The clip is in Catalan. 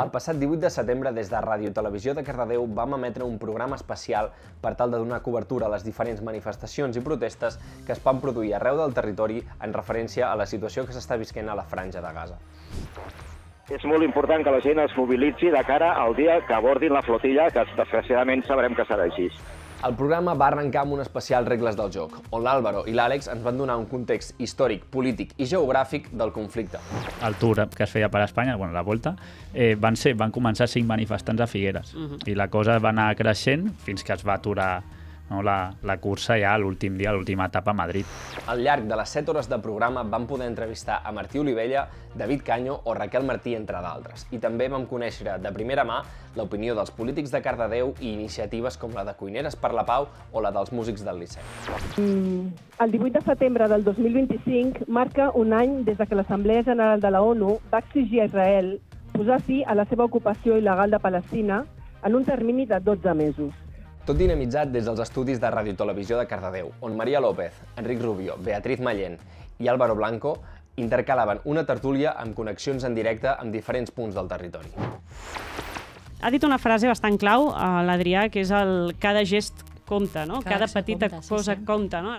El passat 18 de setembre, des de Ràdio Televisió de Cardedeu, vam emetre un programa especial per tal de donar cobertura a les diferents manifestacions i protestes que es van produir arreu del territori en referència a la situació que s'està visquent a la Franja de Gaza. És molt important que la gent es mobilitzi de cara al dia que abordin la flotilla, que desgraciadament sabrem que serà així. El programa va arrencar amb un especial Regles del joc, on l'Àlvaro i l'Àlex ens van donar un context històric, polític i geogràfic del conflicte. El tour que es feia per Espanya, bueno, la volta, van començar 5 manifestants a Figueres. I la cosa va anar creixent fins que es va aturar, no, la cursa ja l'últim dia, l'última etapa a Madrid. Al llarg de les 7 hores de programa vam poder entrevistar a Martí Olivella, David Canyo o Raquel Martí, entre d'altres. I també vam conèixer de primera mà l'opinió dels polítics de Cardedeu i iniciatives com la de Cuineres per la Pau o la dels músics del Liceu. El 18 de setembre del 2025 marca un any des que l'Assemblea General de la ONU va exigir a Israel posar fi a la seva ocupació il·legal de Palestina en un termini de 12 mesos. Tot dinamitzat des dels estudis de Ràdio Televisió de Cardedeu, on Maria López, Enric Rubio, Beatriz Mallén i Álvaro Blanco intercalaven una tertúlia amb connexions en directe amb diferents punts del territori. Ha dit una frase bastant clau, l'Adrià, que és el cada gest compta, no? Cada petita cosa compta, no?